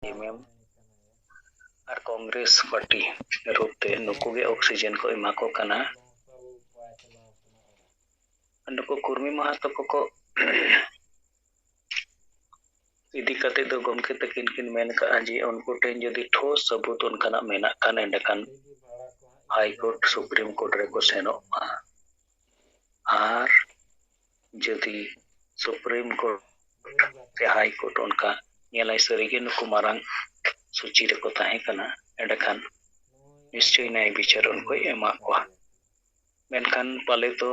MM और Congress party रूपते नुकुगे oxygen को एमा को कना नुकु कुर्मी महातो को इदी कते दो गमके तकिन किन मेन का जी उनको टेन जदि ठोस सबूत उनका मेना कान एंडकान हाई कोर्ट सुप्रीम कोर्ट रे को सेनो आर जदि सुप्रीम कोर्ट से हाई कोर्ट उनका नेलाई सरीगे नुकु मारंग सूची रे को ताहे कना एंडकान निश्चय न्याय विचार उनको एमा को मेनकान पाले तो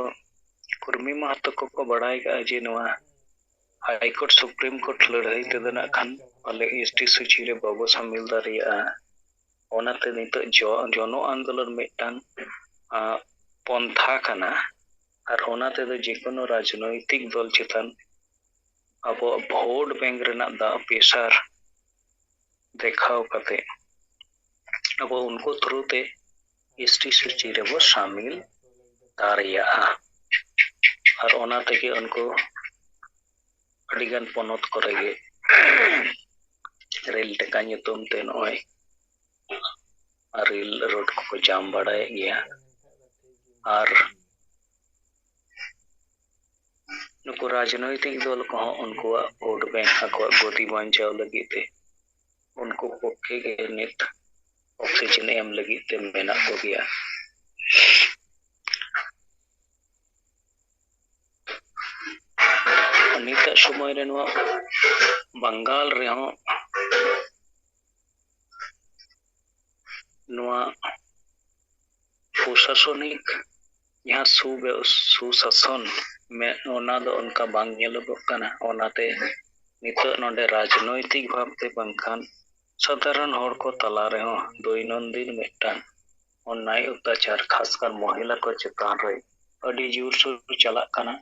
कुर्मी महतो को बड़ाई का जे नवा हाई कोर्ट सुप्रीम कोर्ट लड़ाई तेदना खान पाले एसटी सूची रे बाबू शामिल दारिया ओनाते नितो जनो आंदोलन मेटांग पंथा कना और ओनाते दो जेकोनो राजनैतिक दल चितान अब भोट बैंक रेना दा पेशार देखाव कते अब उनको थ्रू ते एसटी सूची रे वो शामिल दारिया और ओनाते के उनको अडिगन पनत करेगे रेल टेका nyutum te noy rail road को जाम बड़ाए गया और नुकु राजनैतिक दल को उनको वोट बैंक को गति बांचाव लगी उनको पक्षे के नित ऑक्सीजन एम लगी मेना को गया नित समय रे बंगाल रे प्रशासनिक यहाँ सुशासन में ओना दो उनका बांग नेलोगोकना ओनाते नितो नोंडे राजनैतिक भावते बंखान साधारण हर को तला रे दैनंदिन मेटान अन्याय अत्याचार खासकर महिला को चेतान रे अडी जोर सोर चला कना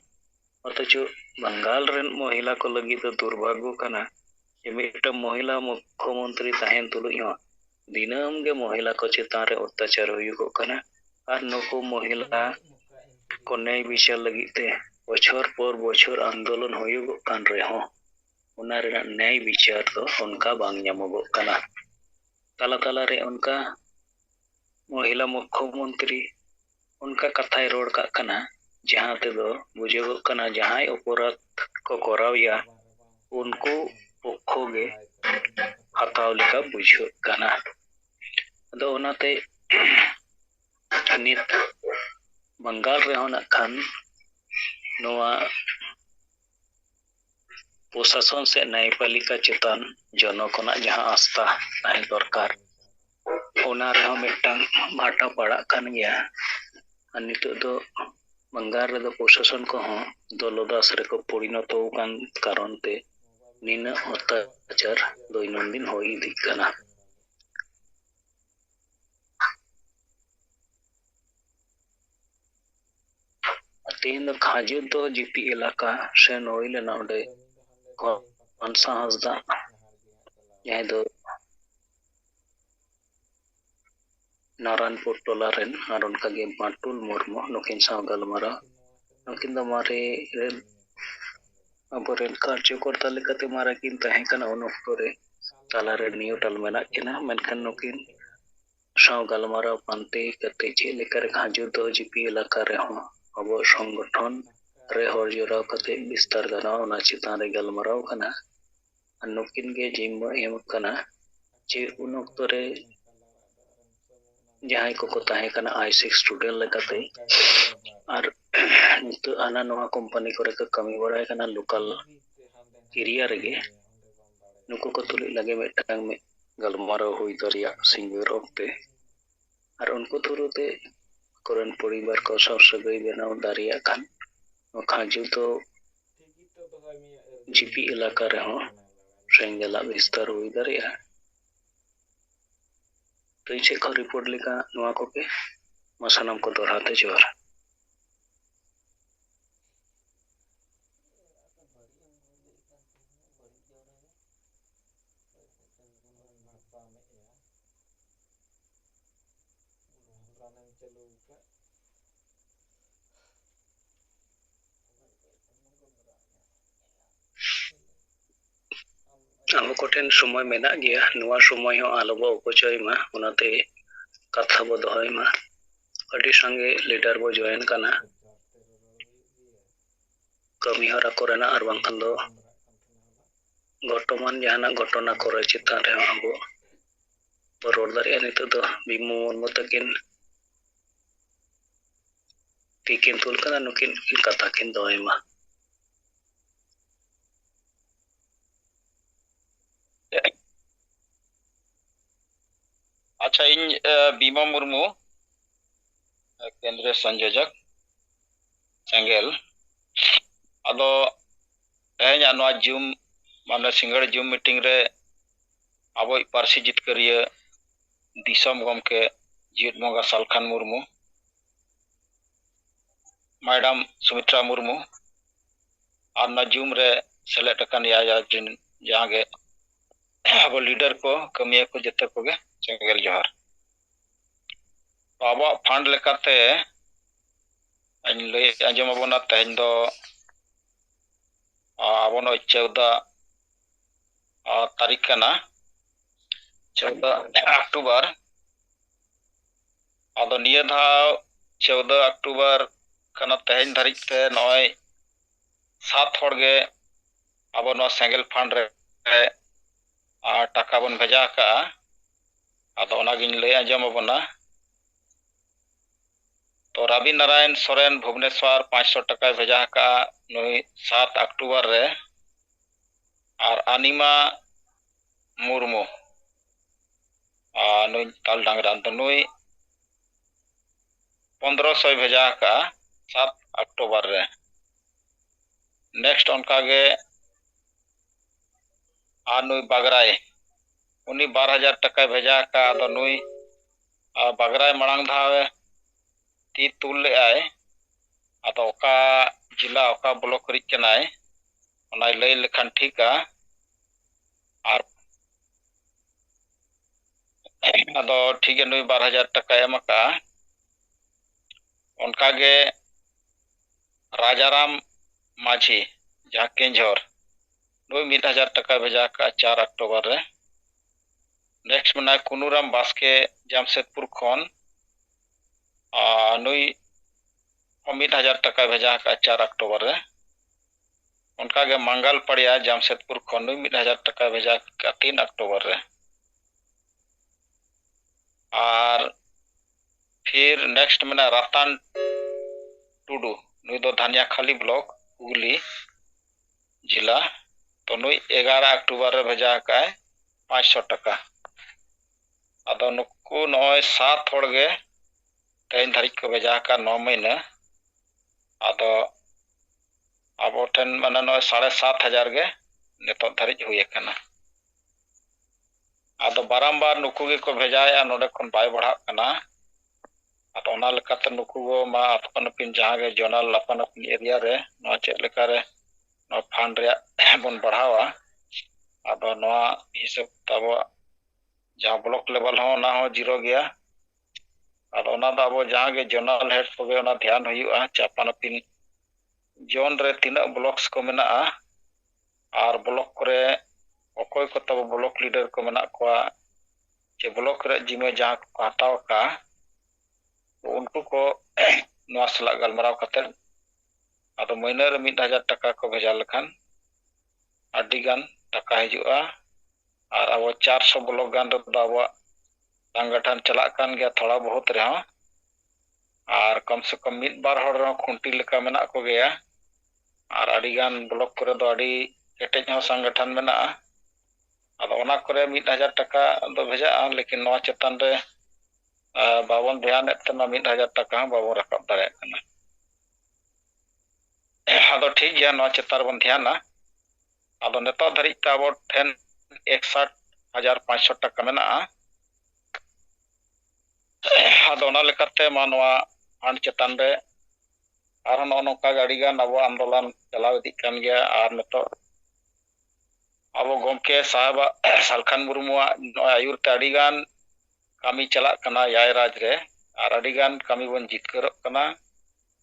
अथच बंगाल रेन महिला को लगी तो दुर्भाग्य कना मिट्टा महिला मुख्यमंत्री तहन तुलुज दिनम गे महिला को चेतान रे अत्याचार हुयुगो कना और नुकु महिला को न्याय विचार लगी बछर पर बछर आंदोलन हुयुगो कान रे उना रे न्याय विचार तो उनका बांग ᱧᱟᱢᱚᱜᱚᱜ कना तला तला रे उनका महिला मुख्यमंत्री उनका कथाय रोड का कना जहां ते दो बुझेगो कना जहां अपराध को करावया उनको पक्षोगे हताव लेका बुझो कना अदो ओनाते नित बंगाल रे होना खान नोआ प्रशासन से न्यायपालिका चेतन जनकोना जहां आस्था ताहे दरकार ओना रे मिटांग भाटा पड़ा कान गया नितो दो बंगाल रे दो प्रशासन को दलदास रे को परिणत कान कारण ते निना अत्याचार दैनंदिन हो इदी कना तीन खाजु तो जीपी इलाका से नोई लेना उडे कंसा हसदा यह दो नारायणपुर टोला रेन और उनका गे बाटुल मुर्मू नुकिन साव गलमारा नुकिन द मारे रेन अब रेन कार्यकर्ता लेकाते मारा किन तहे कना उन ऑक्टो रे ताला रे न्यूट्रल मेना किना मेनखान नुकिन साव गलमारा पांते कते चे लेकर खाजु तो जीपी इलाका रे अब संगठन रे हर जोराव कते विस्तार दाना ओना चितान रे गलमाराव कना नुकिन गे जिम्मा एम कना जे उन ऑक्टो रे जहां को ताहे कना I6 स्टूडेंट लेकाते और नित आना नवा कंपनी करे का कमी बड़ाय कना लोकल एरिया रे नुको को तुली लगे मेटांग में गलमाराव हुई दरिया सिंगर ऑक्टे और उनको तुरुते करन परिवार को सब सगई बनाव दारिया खान खाजु तो जीपी इलाका रे सेंगेला विस्तार हुई दारिया तो इसे को रिपोर्ट लेका नवा को पे मसानम को दोहराते जोर ᱟᱵᱚ ᱠᱚᱴᱷᱮᱱ ᱥᱚᱢᱚᱭ ᱢᱮᱱᱟᱜ ᱜᱮᱭᱟ, ᱱᱚᱣᱟ ᱥᱚᱢᱚᱭ ᱦᱚᱸ ᱟᱞᱚᱵᱚ ᱚᱯᱚᱪᱚᱭ ᱢᱟ, ᱚᱱᱟᱛᱮ ᱠᱟᱛᱷᱟ ᱵᱚ ᱫᱚᱦᱚᱭ ᱢᱟ। ᱟᱹᱰᱤ ᱥᱟᱸᱜᱮ ᱞᱤᱰᱟᱨ ᱵᱚ ᱡᱚᱭᱮᱱ ᱠᱟᱱᱟ ᱠᱟᱹᱢᱤ ᱦᱚᱨᱟ ᱠᱚᱨᱮᱱᱟᱜ, ᱟᱨ ᱵᱟᱝᱠᱷᱟᱱ ᱫᱚ ᱵᱚᱨᱛᱚᱢᱟᱱ ᱡᱟᱦᱟᱱᱟᱜ ᱜᱷᱚᱴᱚᱱᱟ ᱠᱚᱨᱮ ᱪᱮᱛᱟᱱ ᱨᱮᱦᱚᱸ ᱟᱵᱚ ᱵᱚ ᱨᱚᱲ ᱫᱟᱲᱮᱭᱟᱜᱼᱟ। ᱱᱤᱛᱚᱜ ᱫᱚ ᱵᱤᱢᱚᱞ ᱢᱩᱨᱢᱩ ᱛᱟᱹᱠᱤᱱ ᱛᱤᱠᱤᱱ ᱛᱩᱞ ᱠᱟᱱᱟ, ᱱᱩᱠᱤᱱ ᱠᱟᱛᱷᱟ ᱠᱤᱱ ᱫᱚᱦᱚᱭ ᱢᱟ। अच्छा इन बीमा मुर्मू केंद्रीय संयोजक सेंगेल अदो तेहना नवा जूम माने सिंगड़ जूम मीटिंग रे अब पारसी जितकरिया दिसम गमके जीत बंगा सालखान मुर्मू मैडम सुमित्रा मुर्मू और ना जूम रे सेलेक्ट अकन या जिन जहां गे अब लीडर को कमिया को जते को गे सेंगेल जोहार अब फंड लेकाते इन लय आंजम अबोना तेहन दो अबोनो 14 तारीख कना 14 अक्टूबर अदो निया धाव 14 अक्टूबर कना तेहन धारिक ते नय 7 हड़ गे अब नो सेंगेल फंड रे टाका बन भेजा का अदो ओना गिन लय आंजम अबोना तो रवि नारायण सोरेन भुवनेश्वर 500 टाका भेजा का नुई 7 अक्टूबर रे और अनिमा मुर्मू नुई ताल डांगरा तो नुई 1500 भेजा का 7 अक्टूबर रे नेक्स्ट उनका गे नुई बागराय उनी 12,000 टाका भेजा का तो नुई बागराय मरांग धावे ती तुल ले आए अदो ओका जिला ओका ब्लॉक रिच कनाय ओना लय लेखान ठीका और अदो ठीक है नुई 12,000 टाका एमका उनका गे राजाराम माझी जहाँ केंझोर नुई 1,000 टाका भेजा का 4 अक्टूबर रे नेक्स्ट मना कुनुराम बास्के जामशेदपुर खन नुई 1,000 टाका भेजा का 4 अक्टूबर रे उनका गे मंगल पड़िया जामशेदपुर खन नुई 1,000 टाका भेजा का 3 अक्टूबर रे और फिर नेक्स्ट मना रतन टुडू नुई दो धानिया खाली ब्लॉक हुगली जिला तो नुई 11 अक्टूबर रे भेजा का 500 टाका अदो नुकु नय 7 हड़ गे तेन धारिक को भेजा का 9 महीना अदो अब ठेन माने नय 7,500 गे नितो धारिक हुई कना अदो बारंबार नुकु गे को भेजाया नोडे खन बाय बढ़ा कना अदो ओना लेकाते नुकु गो मा अपन पिन जहां गे जोनल अपन अपन एरिया रे नो चेक लेका रे नो फंड रे बन बढ़ावा अदो नो हिसाब तब जहां ब्लॉक लेवल हो ना हो जीरो गया और ओना दा अब जहां गे जोनल हेड को गे ओना ध्यान हुआ चापान पिन जोन रे तीना ब्लॉक्स को मेना और ब्लॉक करे अकोय को तब ब्लॉक लीडर को मेना को जे ब्लॉक रे जिम्मे जहां को हटाव का उनको को नवा सला गलमराव कते अदो महीना रे 1,000 टाका को भेजा लखान अड्डी गान टाका हिजुआ और अब 400 ब्लॉक गान रे अब संगठन चला कान गया थोड़ा बहुत रहा और कम से कम 1-2 हड़ रे खुंटी लेका मेना को गया और अडी गान ब्लॉक करे दो अडी केटेज हो संगठन मेना अदो ओना करे 1,000 टाका दो भेजा लेकिन नवा चेतन रे बाबन ध्यान एतना 1,000 टाका बाबन रकब दाड़े कना अदो ठीक गया नवा चेतार बन ध्यान अदो नेता धरि ता अब ठेन 61,500 टाका मेना अदो ओना लेकाते मा नवा फंड चेतन रे और नौका गाड़ी गान अब आंदोलन चलाव इदी कान गया और नितो अब गोमके साहब सालखान मुर्मू आयुर ते अड़ी गान कमी चला कना याय राज रे और अड़ी गान कमी बन जितकर कना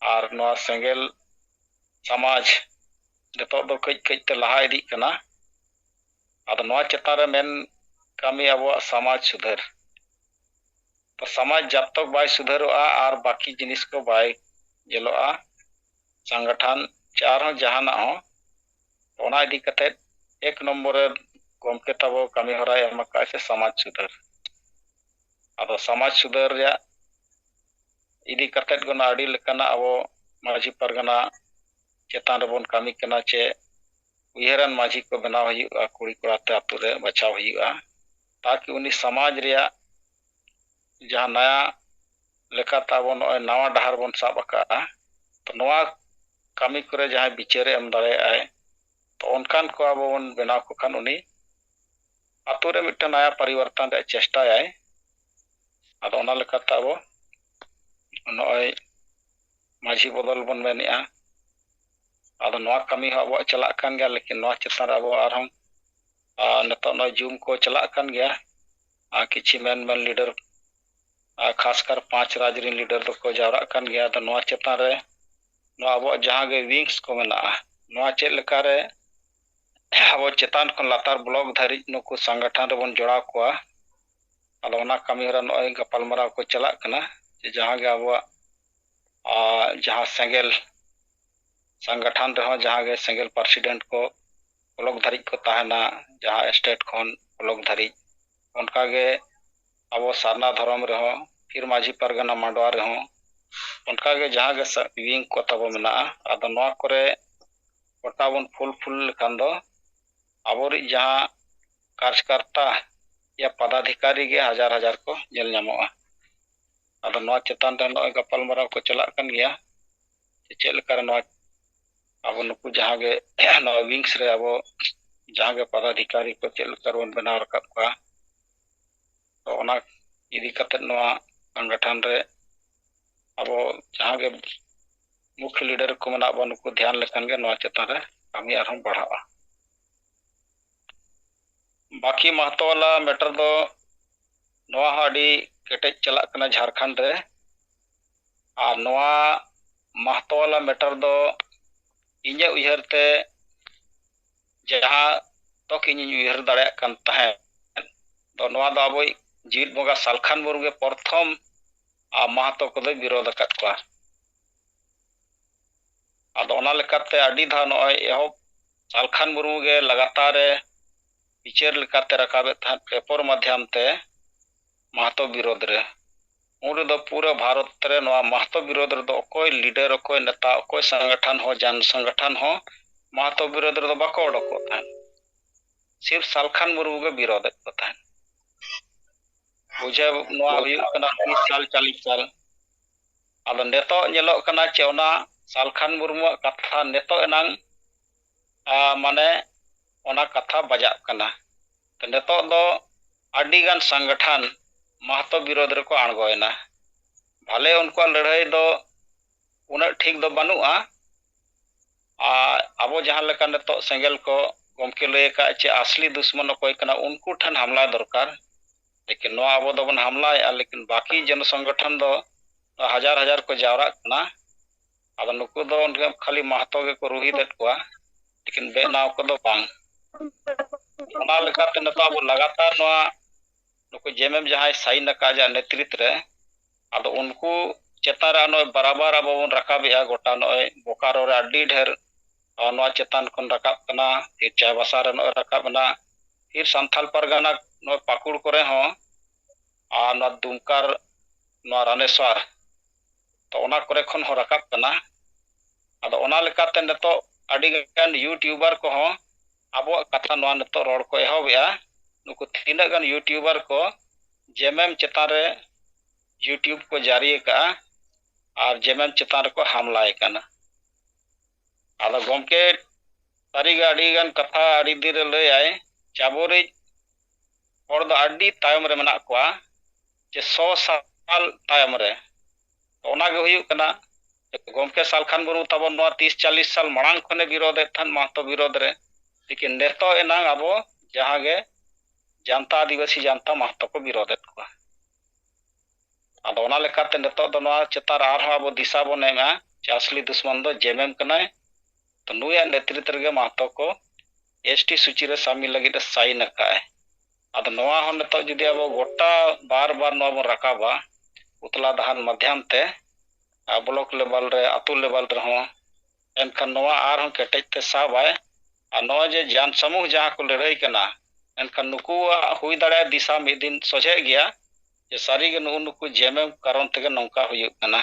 और नवा सेंगेल समाज नितो दो कई कई ते लहा इदी कना ᱟᱫᱚ ᱱᱚᱣᱟ ᱪᱮᱛᱟᱱ ᱨᱮ ᱢᱮᱱ ᱠᱟᱹᱢᱤ ᱟᱵᱚᱣᱟᱜ ᱥᱚᱢᱟᱡᱽ ᱥᱩᱫᱷᱟᱹᱨ ᱛᱚ ᱥᱚᱢᱟᱡᱽ ᱡᱟᱵ ᱛᱚᱠ ᱵᱟᱭ ᱥᱩᱫᱷᱟᱹᱨᱚᱜᱼᱟ ᱟᱨ ᱵᱟᱹᱠᱤ ᱡᱤᱱᱤᱥ ᱠᱚ ᱵᱟᱭ ᱧᱮᱞᱚᱜᱼᱟ ᱥᱚᱝᱜᱚᱴᱷᱚᱱ ᱪᱮ ᱟᱨᱦᱚᱸ ᱡᱟᱦᱟᱱᱟᱜ ᱦᱚᱸ ᱚᱱᱟ ᱤᱫᱤ ᱠᱟᱛᱮᱫ 1 ᱱᱚᱢᱵᱚᱨ ᱨᱮ ᱜᱚᱢᱠᱮ ᱛᱟᱵᱚ ᱠᱟᱹᱢᱤ ᱦᱚᱨᱟᱭ ᱮᱢ ᱟᱠᱟᱫ ᱥᱮ ᱥᱚᱢᱟᱡᱽ ᱥᱩᱫᱷᱟᱹᱨ ᱟᱫᱚ ᱥᱚᱢᱟᱡᱽ ᱥᱩᱫᱷᱟᱹᱨ ᱨᱮᱭᱟᱜ ᱤᱫᱤ ᱠᱟᱛᱮᱫ ᱜᱮ ᱟᱹᱰᱤ ᱞᱮᱠᱟᱱᱟᱜ ᱟᱵᱚ ᱢᱟᱹᱡᱷᱤ ᱯᱟᱨᱜᱟᱱᱟ ᱪᱮᱛᱟᱱ ᱨᱮᱵᱚᱱ ᱠᱟᱹᱢᱤ ᱠᱟᱱᱟ ᱪᱮ ᱩᱭᱦᱟᱹᱨᱟᱱ ᱢᱟᱹᱡᱷᱤ ᱠᱚ ᱵᱮᱱᱟᱣ ᱦᱩᱭᱩᱜᱼᱟ ᱠᱩᱲᱤ ᱠᱚᱲᱟ ᱛᱮ ᱟᱛᱳ ᱨᱮ ᱵᱟᱪᱷᱟᱣ ᱦᱩᱭᱩᱜᱼᱟ ताकि उनी समाज रिया जहां नया लेकाता बो नॉय नवा डहार बन साब अका तो नवा कामी करे जहां बिचारे एम दाड़े आए तो उनकान को अब बन बनाव को खान उनी आतु रे मिट्टा नया परिवर्तन रे चेष्टा आए अद ओना लेकाता बो नॉय माझी बदल बन मेनिया अद नवा कामी हो अब चला कान गया लेकिन नवा चेतान अब आरहम नतो नॉय जूम को चला कान गया किछि मैन लीडर खासकर 5 राजरीन लीडर तो को जावरा कान गया तो नवा चेतान रे नवा अब जहां गे विंग्स को मेना नवा चेत लेका रे अब चेतान खन लातार ब्लॉक धरि नुकु संगठन रे बन जोड़ा कोआ अल ओना कामी हरा नॉय गपाल मराव को चला कना जहां गे अब जहां सेंगेल संगठन रे हो जहां गे सेंगेल प्रेसिडेंट को ब्लॉक धरि को ताहना जहां स्टेट खन ब्लॉक धरि उनका गे अब सारना धर्म रहो फिर माझी परगना मांडवा रहो उनका गे जहां गे विंग को तब मेना आदो नवा करे गोटा बन फुल लेखान दो आबोरी जहां कार्यकर्ता या पदाधिकारी गे हजार को जेल नामोआ आदो नवा चेतान रे नॉय गपाल मराव को चला कान गया चेल कर नवा अब नुकु जहां गे नॉय विंग्स रे अब जहां गे पदाधिकारी को चेल कर बन बनाव रकब का तो ओना इदी कते नवा संगठन रे अब जहां गे मुख्य लीडर को मना बन को ध्यान लेखन गे नवा चेतान रे कमी आरहम बढ़ावा बाकी महत्व वाला मैटर दो नवा हाडी केटेज चला कना झारखंड रे और नवा महत्व वाला मैटर दो इnye उयहरते जहां तो किनी उयहर दाड़े कान ताहे तो नवा दो अब जीवित बंगा सालखान मुर्गे प्रथम महतो को विरोध अकात को आदो ओना लेकाते आडी धा नॉय एहो सालखान मुर्गे लगातार विचार लेकाते रकाबे था पेपर माध्यम ते महतो विरोध रे उन दो पूरा भारत रे नवा महतो विरोध रे दो कोई लीडर कोई नेता कोई संगठन हो जन संगठन हो महतो विरोध रे दो बाको ओडको था सिर्फ सालखान मुर्गे विरोध को था बुझे नवा हुयुग कना 30 साल 40 साल आदो नेतो नेलो कना चे ओना सालखान मुर्मु कथा नेतो एनांग माने ओना कथा बजा कना तो नेतो दो आडिगान संगठन महतो विरोध रे को आणगोयना भले उनको लड़ाई दो उना ठीक दो बनुआ अब जहां लेका नेतो सेंगेल को गमके लय का चे असली दुश्मन कोई कना उनको ठन हमला दरकार लेकिन नो अब दो बन हमला लेकिन बाकी जन संगठन दो हजार को जावरा कना अब नुकु दो उनके खाली महतो के को रुही देत को लेकिन बेनाव को दो बांग ओना लेकाते नेता अब लगातार नवा नुकु जेएमएम जहां साइन नका जा नेतृत्व रे अब उनको चेतान रे बराबर अब बन रकाबेआ गोटा नय बोकारो रे अड्डी ढेर नवा चेतान खन रकाब कना फिर चायबासा रे नय रकाबना फिर संथाल परगना नय पाकुड़ करे हो नवा दुमकार नवा रानेश्वर तो ओना करे खन हो रकाब कना आदो ओना लेकाते नेतो अडी गान यूट्यूबर को हो आबो कथा नवा नेतो रोड को एहोबेआ नुकु तीना गान यूट्यूबर को जेएमएम चेतान रे यूट्यूब को जारी का और जेएमएम चेतान को हमला कना आदो गमके सारी गाड़ी गान कथा अडी दिन लय आए चाबोरे और दो अडी तायम रे मना को जे 100 साल तायम रे ओना गे हुयु कना गमके सालखान मुर्मु तबन 30-40 साल मांग खने विरोध थान महतो विरोध रे लेकिन नेतो एनांग अब जहां गे जनता आदिवासी जनता महतो को विरोध को आदो ओना लेकाते नेतो दो नवा चेतार आरहो अब दिशा बन एमा असली दुश्मन दो जेएमएम कनाय तो नुया नेतृत्व रे महतो को एसटी सूची रे शामिल लगित साइन अकाय आदो नवा हो नितो जुदी अब गोटा बार बार नवा बन रकाबा उतला दहान माध्यम ते ब्लॉक लेवल रे अतु लेवल रे हो एनखान नवा आर हो केटेज ते साबाय आ नवा जे जान समूह जहां को लड़ाई कना एनखान नुकु हुई दाड़ा दिशा मिद दिन सोझे गया जे सारी गे नुकु जेमे कारण तेगे नौका हुयुग कना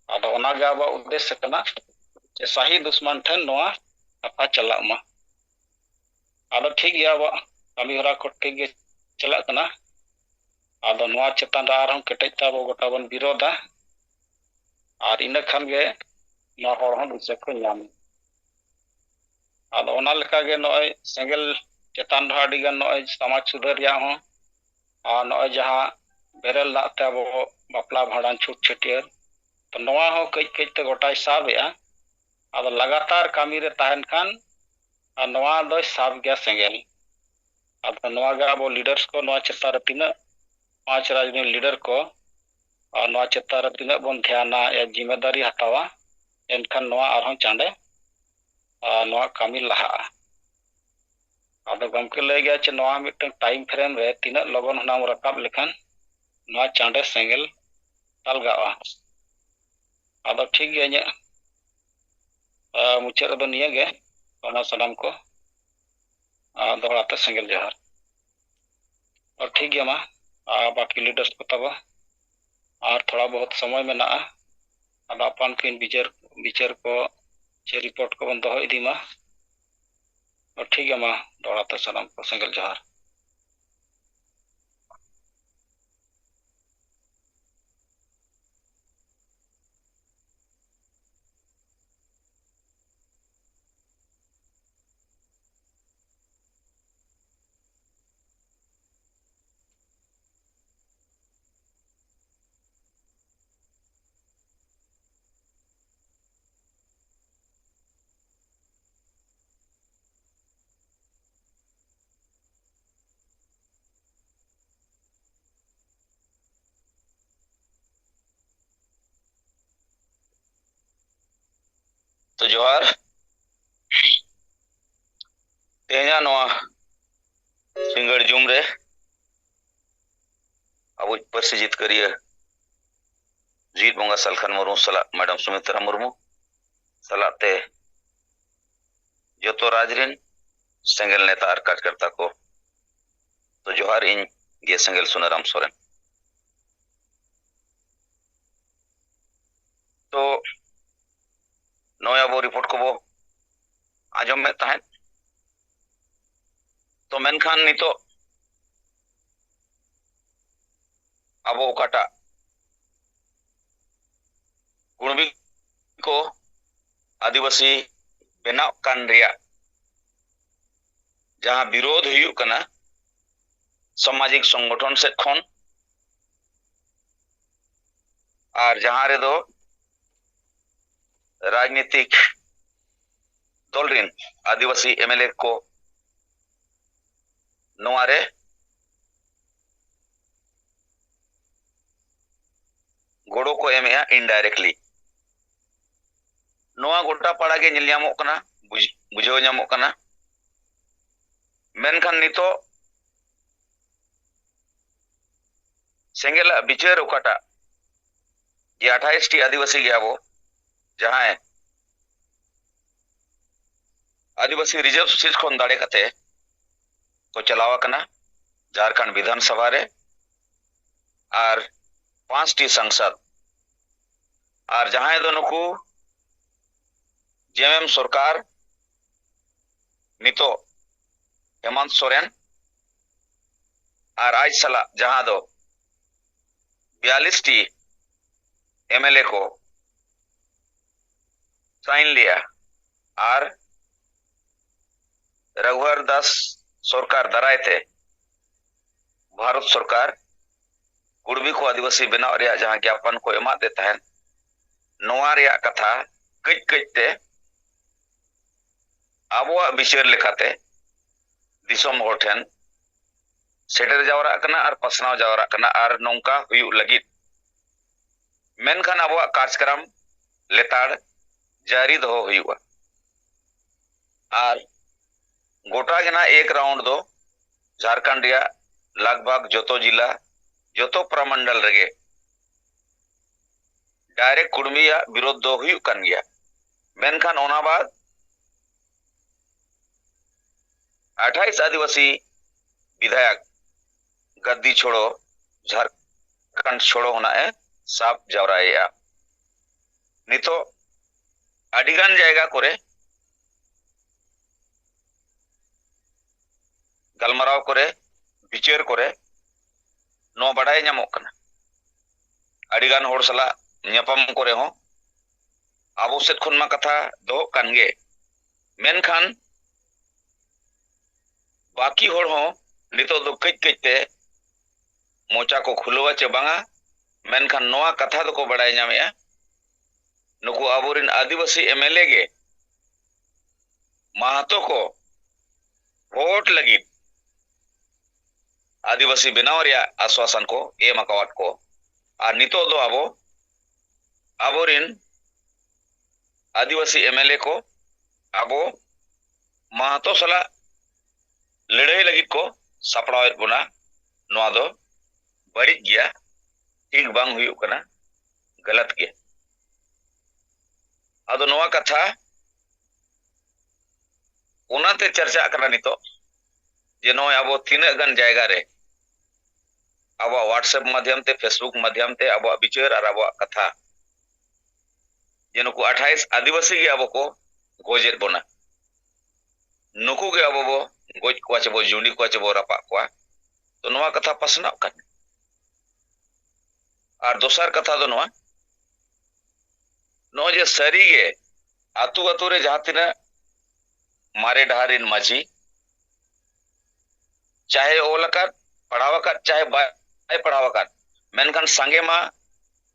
आदो ओना गे अब उद्देश्य कना जे सही दुश्मन ठन नवा अपा चला मा आदो ठीक गया अब कमी हरा को ठीक गे चला कना आदो नवा चेतन आर हम केटेज ता गोटा बन विरोधा और इन खान गे नवा हर हन दिशा को नाम आदो ओना लेका गे नय सेंगल चेतन हाडी गन नय समाज सुधार या हो और नय जहां बेरल लाते अब बापला भाड़ान छूट छटियर तो नवा हो कई कई ते गोटाय साबया आदो लगातार कामी रे तहन खान और नवा दो साब गया सेंगल आदो नवा गे अब लीडर्स को नवा चेता रे तिना 5 राजनीतिक लीडर को और नवा चेता रे तिना बन ध्याना या जिम्मेदारी हटावा एनखान नवा आरहों चांदे नवा कामी लहा आदो गमके लय गया चे नवा मिटन टाइम फ्रेम रे तिना लगन हनाम रकाब लेखान नवा चांदे सेंगल तालगावा आदो ठीक गया nya मुचाद रे निया गे ओना सलाम को दोहराते सेंगल जोहार और ठीक गया मा बाकी लीडर्स को तब और थोड़ा बहुत समय में ना आदो अपन किन विचार को चे रिपोर्ट को बन दो इदी मा और ठीक है मा दोहराते सलाम को सेंगल जोहार तो जोहार तेजा नवा सिंगड़ जुम रे अब परसी जीत करिए जीत बंगा सलखान मुर्मू सला मैडम सुमित्रा मुर्मू सलाते जो राजरिन सेंगल नेता और कार्यकर्ता को तो जोहार इन गे सेंगल सुनाराम सोरेन तो नया वो रिपोर्ट को वो आजम में तहन तो मेनखान नी तो अब ओकाटा कुणबी को आदिवासी बेनाव कान रिया जहां विरोध हुयुक कना सामाजिक संगठन से खन और जहां रे दो राजनीतिक दल रिन आदिवासी एमएलए को नवारे गोड़ो को एमेया इनडायरेक्टली नवा गोटा पाड़ा के निल नामो कना बुझाव नामो कना मेनखान नितो सेंगेला विचार ओकाटा ये 28 टी आदिवासी गया वो जहां आदिवासी रिजर्व सीट खन दाड़े कते को चलावा कना झारखंड विधानसभा रे और 5 टी सांसद और जहां दो नुकु जेएमएम सरकार नितो हेमंत सोरेन और आज सला जहां दो 42 टी एमएलए को साइन लिया और रघुवर दास सरकार दाराय थे भारत सरकार कुड़बी को आदिवासी बनाव रिया जहां ज्ञापन को एमा देता है नोआ रिया कथा कई कईते आबोआ विचार लेखाते दिसम होर ठेन सेटर जावरा कना और पसनाव जावरा कना और नौका हुयु लगित मेनखान आबोआ कार्यक्रम लेताड़ जारी दो हुयुआ और गोटा गे ना एक राउंड दो झारखंड रिया लगभग जोतो जिला जोतो प्रमंडल रेगे डायरेक्ट कुर्मिया विरोध दो हुयुक कान गया मेनखान ओना बाद 28 आदिवासी विधायक गद्दी छोड़ो झारखंड छोड़ो होना है साफ जावराया नितो अडिगान जायगा करे गलमराव करे विचार करे नो बड़ाई नामोग कना अडिगान होड़ सला न्यापम करे हो आबो सेट खन मा कथा दो कानगे मेनखान बाकी होड़ हो नितो दो कई कईते मोचा को खुलवा चे बांगा मेनखान नोआ कथा दो को बड़ाई नामेया नुकु आबोरिन आदिवासी एमएलए गे महतो को वोट लगी आदिवासी बनाव रिया आश्वासन को एम अकावट को और नितो दो आबो आबोरिन आदिवासी एमएलए को आबो महतो सला लड़ाई लगी को सपड़ाव बना नोआ दो बड़ी गया ठीक बांग हुई कना गलत गया अदो नोआ कथा उनाते चर्चा करा नितो जे नो आबो तीना गन जायगा रे अब व्हाट्सएप माध्यम ते फेसबुक माध्यम ते अब विचार और अब कथा जे नुकु 28 आदिवासी गे अब को गोजेत बोना नुकु गे अब बो गोज को बो जुंडी को बो रपा को तो नोआ कथा पसना कन और दोसर कथा दो नोआ नो जे सरी गे आतु आतु रे जहां तिना मारे डहारिन माझी चाहे ओलकात पढ़ावकात चाहे बाय पढ़ावकात मेनखान संगे मा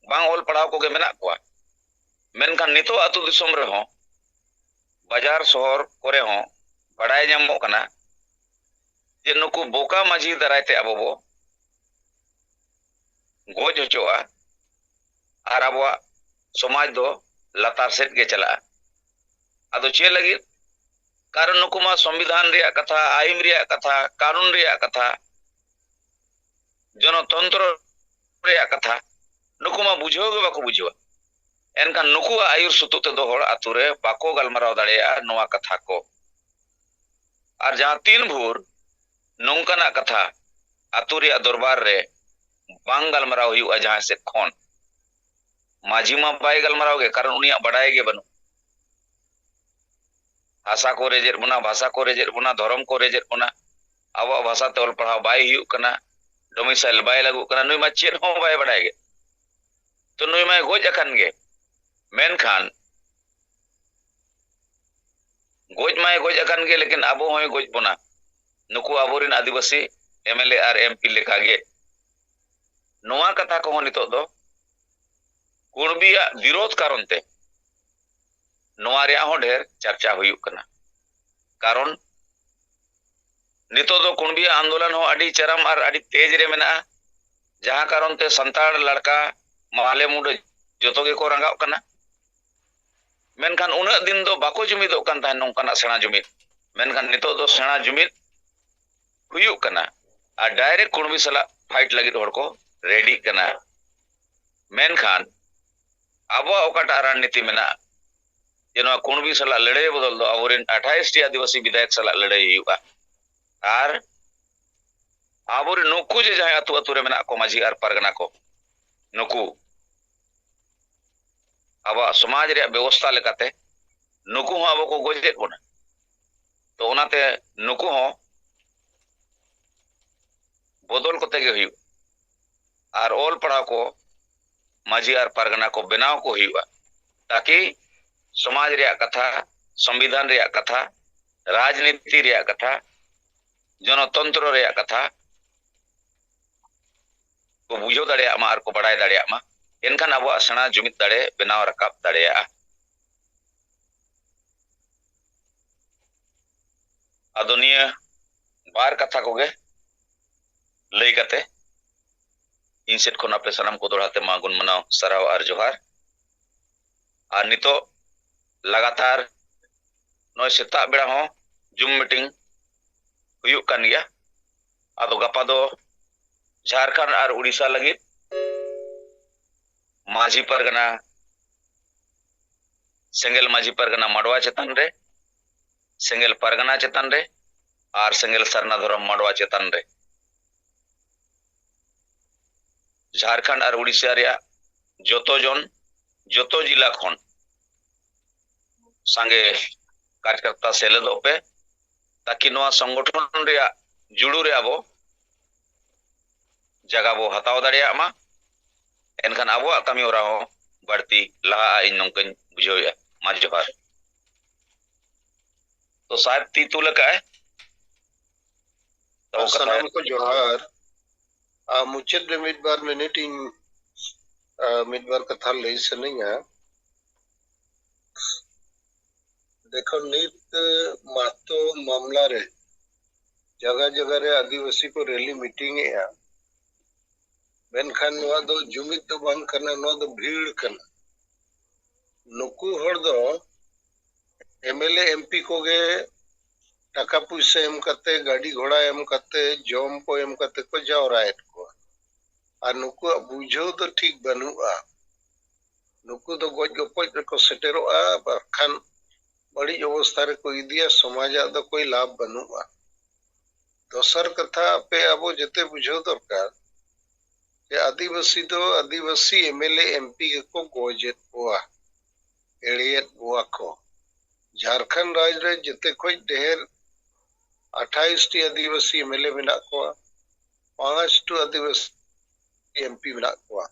बांग ओल पढ़ाव को गे मेना को मेनखान नितो आतु दिसोम रे हो बाजार शहर करे हो बड़ाई नामो कना जे नुकु बोका माझी दरायते अब बो गोज होचोआ और अब समाज दो लतार सेट के चला अदो चे लगी कारण नुकुमा संविधान रिया कथा आईन रिया कथा कानून रिया कथा जनतंत्र रिया कथा नुकुमा बुझो गे बाको बुझवा एनखान नुकु आयुर सुतुते दो होड़ आतु रे बाको गलमराव दाड़ेया नोआ कथा को और जहां तीन भूर नोंकाना कथा आतु रिया दरबार रे बांग गलमराव हुआ जहां से खोन माझी मा बाय गलमराव गे कारण उनिया बड़ाई गे बनु भाषा को रेजेर बुना भाषा को रेजेर बुना धर्म को रेजेर बुना अब भाषा ते ओल पढ़ाव बाय हुयुक कना डोमिसाइल बाय लागू कना नुई मा चेत हो बाय बड़ाई गे तो नुई मा गोज अकन गे मेनखान गोज माय गोज अकन गे लेकिन अब होय गोज बुना नुकु आबोरिन आदिवासी एमएलए और एमपी लेखा गे नोआ कथा को नितो दो कुणबिया विरोध कारण ते नोआ रे हो ढेर चर्चा हुयुक कना कारण नितो दो कुणबिया आंदोलन हो अडी चरम और अडी तेज रे मेना जहां कारण ते संताड़ लड़का माले मुंड जोतो गे को रंगाव कना मेनखान उना दिन दो बाको जुमिदो कन ता नोंकाना सेना जुमिद मेनखान नितो दो सेना जुमिद हुयुक कना आ डायरेक्ट कुणबी सला फाइट लगी होड़ को रेडी कना मेनखान अब ओकाटा रणनीति मेना जेनो कुणबी सला लड़ाई बदल दो आबोरिन 28 टी आदिवासी विधायक सला लड़ाई हुआ और आबोरिन नुकु जे जहां अतु अतु रे मेना को माझी और परगना को नुकु अब समाज रे व्यवस्था लेकाते नुकु हो अब को गोजेत बोना तो ओनाते नुकु हो बदल को तेगे हुई और ओल पढ़ा को माझी और परगना को बनाव को हुआ ताकि समाज रे कथा संविधान रे कथा राजनीति रे कथा जनतंत्र रे कथा को बुझो दाड़े मा और को बड़ाई दाड़े मा एनखान अब सेना जुमिद दाड़े बनाव रकाब दाड़े आदोनिया बार कथा को गे लई कते इन सेट खन आपे सनाम को दोड़ाते मा गुन मनाव सराव और जोहार और नितो लगातार नय सेता बेड़ा हो जूम मीटिंग हुयुग kan gaya ado gapa do Jharkhand और उड़ीसा लगी माझी परगना सेंगेल माझी परगना मडवा चेतन रे सेंगेल परगना चेतन रे और सेंगेल सरना धरम मडवा चेतन रे झारखंड और उड़ीसा रे जोतो जन जोतो जिला खन संगे कार्यकर्ता सेलेदो पे ताकि नवा संगठन रे जुड़ू रे आबो जगह बो हताव दाड़िया मा एनखान आबो कमी होरा हो बढ़ती लहा इन नंकन बुझोया मा जोहार तो साहब तीतू लका है तो सलाम को जोहार मुचद मिदबार मिनट इन मिदबार कथा लई सनिया देखो नित मातो मामला रे जगह जगह रे आदिवासी को रैली मीटिंग है मेनखान नवा दो जुमित तो बांग करना नवा दो भीड़ करना नुकु हर दो एमएलए एमपी को गे टाका पैसा एम करते गाड़ी घोड़ा एम करते जम को एम करते को जावरायत को और नुकु बुझो तो ठीक बनुआ नुकु तो गज गपज को सेटेरोआ बखान बड़ी अवस्था रे को इदिया समाज दो कोई लाभ बनुआ दोसर कथा पे अबो जते बुझो दरकार आदिवासी तो आदिवासी एमएलए एमपी को गोजेत हुआ एड़ियत हुआ को झारखंड राज्य रे जते कोई ढेर 28 टी आदिवासी एमएलए मेना को 5 टू आदिवासी एमपी मेना को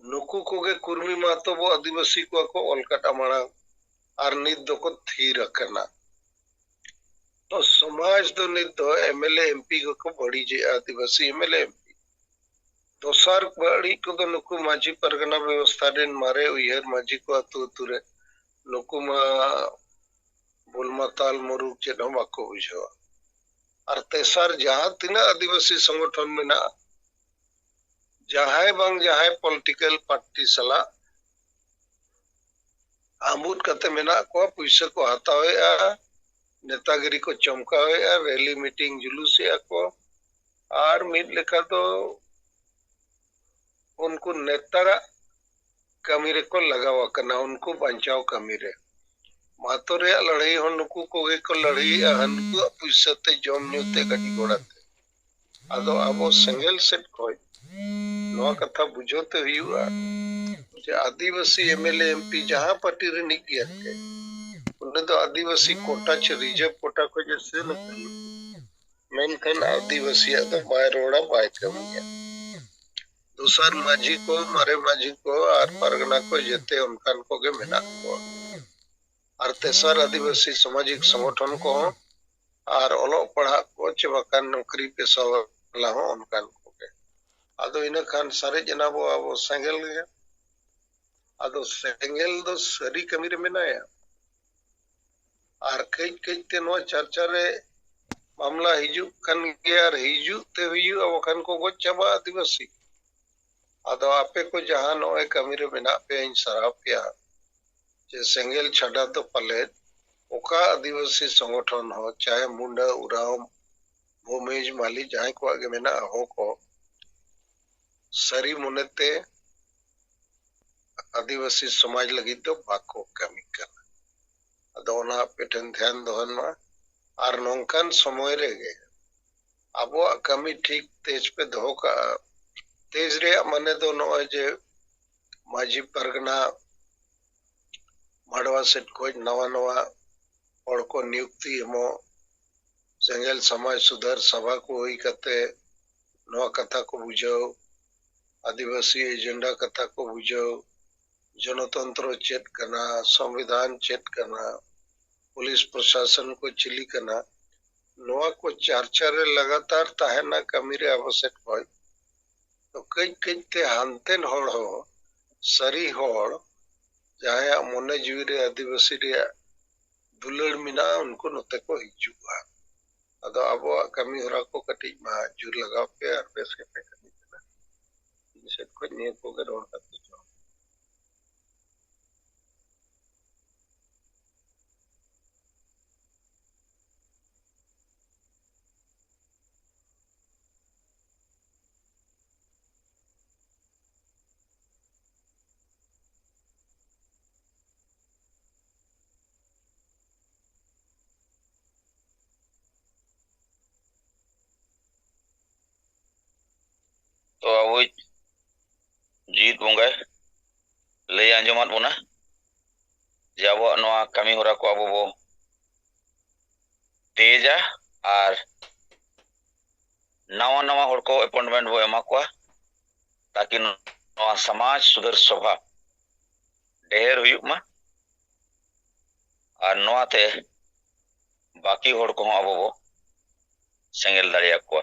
नुकु कोगे कुर्मी मातो बो आदिवासी को ओलकाटा माना और नित दो को थीर रखना तो समाज तो नित दो एमएलए एमपी को बड़ी जे आदिवासी एमएलए दोसार बड़ी को तो नुकु माझी परगना व्यवस्था दिन मारे उयर माझी को अतु तुरे नुकु मा बुलमा ताल मुरुक चेद हम को बुझो और तेसार जहां तिना आदिवासी संगठन में ना जहां बांग जहां पॉलिटिकल पार्टी सला आमुद कते मेना को पैसा को हतावेआ नेतागिरी को चमकावेआ रैली मीटिंग जुलूस को और मिड लेखा तो उनको नेतारा कमी रे को लगावा करना उनको बचाव कमी रे मातो रे लड़ाई हो नुकु कोगे को लड़ाई हनको पुइसते जम न्यूते गडी गोड़ाते आदो आबो सेंगेल सेट कोई नवा कथा बुझोते हुआ जे आदिवासी एमएलए एमपी जहां पार्टी रे निकिया के उन्हें तो आदिवासी कोटा च रिजर्व कोटा को जैसे न मेनखान आदिवासी तो बाय रोड़ा बाय कमिया दूसर माझी को मारे माझी को और परगना को जेते उनकान को के मेना को और तेसर आदिवासी सामाजिक संगठन को और ओलो पढ़ा को चबकान नौकरी पेशा वाला हो उनकान को के आदो इन खान सारे जनाबो आबो सेंगेल गया आदो सेंगेल दो सरी कमी रे मेनाया और कई कई ते नो चर्चा रे मामला हिजु खान गया और हिजु ते हुयु अब खान को गो चबा आदिवासी आदो आपे को जहां नोए कमी रे मेना पे इन सराब किया जे सेंगेल छड़ा तो पले ओका आदिवासी संगठन हो चाहे मुंडा उराव भूमेज माली जहां को आगे मेना हो को सरी मुनेते आदिवासी समाज लगी तो बाको कमी करना आदो ना पेटन ध्यान दोहन मा और नौकान समय रे गे अबो कमी ठीक तेज पे दो का तेज रे मने दो नो जे माझी परगना मड़वा सेट को नवा नवा और को नियुक्ति हमो सेंगेल समाज सुधार सभा को होई कते नवा कथा को बुझो आदिवासी एजेंडा कथा को बुझो जनतंत्र चेत करना संविधान चेत करना पुलिस प्रशासन को चिली करना नवा को चार लगातार ताहेना कमी रे आवश्यक होय तो कई कई ते हानतेन होड़ हो सरी होड़ जहां मोने जीवी रे आदिवासी रे दुलड़ मिना उनको नते को हिजुआ अदो अबो कमी होरा को कटी मा जुर लगाव पे और बेस के पे कमी करना इनसे को नियत को के रोड करते जो तो अब जीत बंगाय लय आंजमात बोना जे अब कमी होरा को अब बो तेजा और नवा नवा हर को अपॉइंटमेंट बो एमा को ताकि समाज सुधर सभा ढेर हुयुक मा और नवाते बाकी हर को अब बो सेंगेल दाड़िया को